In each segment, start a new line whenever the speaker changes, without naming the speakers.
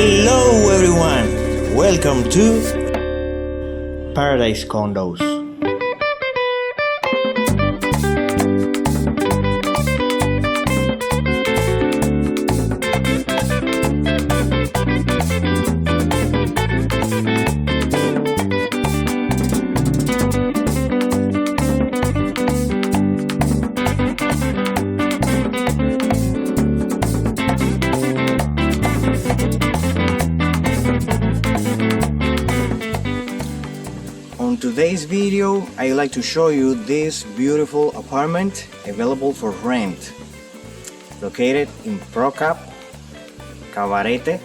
Hello everyone, welcome to Paradise Condos. On today's video, I would like to show you this beautiful apartment available for rent, located in ProCab, Cabarete,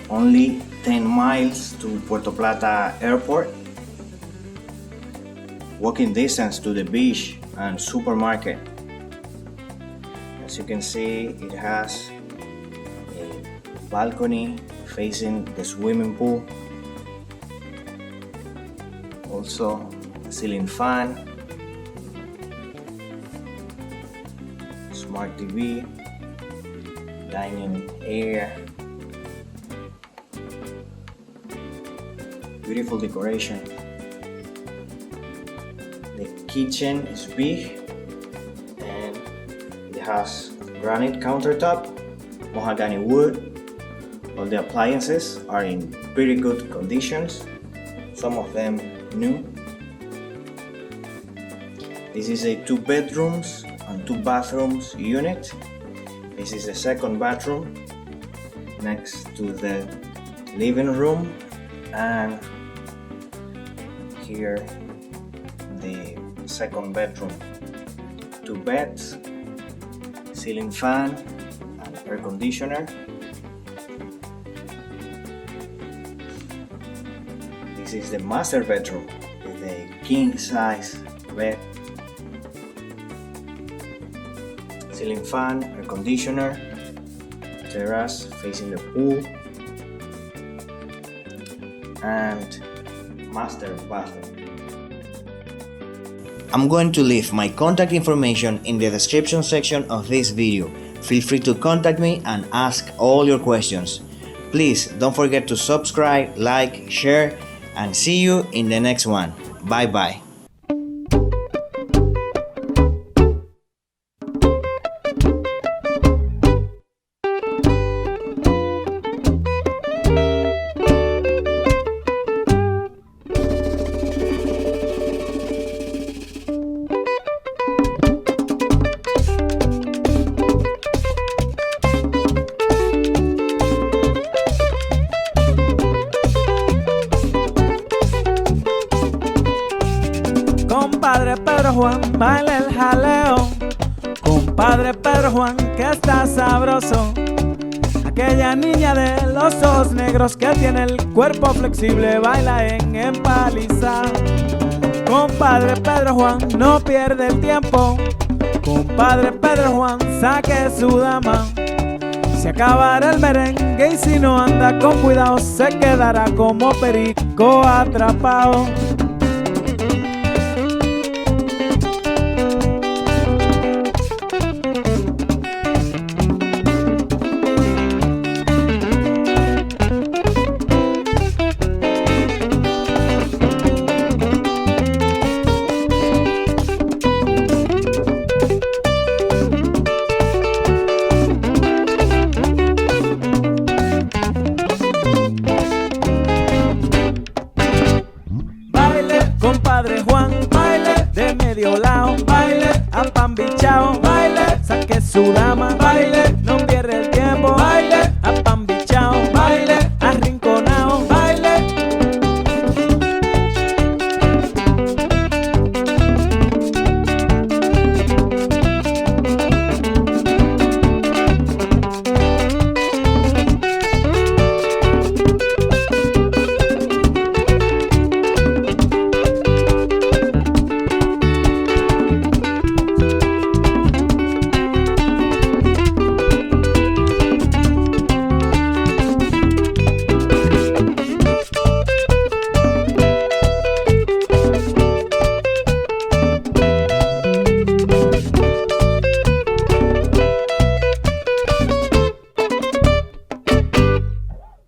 only 10 miles to Puerto Plata airport, walking distance to the beach and supermarket. As you can see, it has a balcony facing the swimming pool. Also, a ceiling fan, smart TV, dining area, beautiful decoration. The kitchen is big and it has granite countertop, mahogany wood. All the appliances are in pretty good conditions, some of them new. This is a 2 bedrooms and 2 bathrooms unit. This is the second bathroom next to the living room, and here the second bedroom. 2 beds, ceiling fan and air conditioner. This is the master bedroom with a king size bed, ceiling fan, air conditioner, terrace facing the pool, and master bathroom. I'm going to leave my contact information in the description section of this video. Feel free to contact me and ask all your questions. Please don't forget to subscribe, like, share, and see you in the next one. Bye bye.
Compadre Pedro Juan, baila el jaleo. Compadre Pedro Juan, que está sabroso. Aquella niña de los ojos negros que tiene el cuerpo flexible, baila en empaliza. Compadre Pedro Juan, no pierde el tiempo. Compadre Pedro Juan, saque su dama. Se acabará el merengue y si no anda con cuidado se quedará como perico atrapado.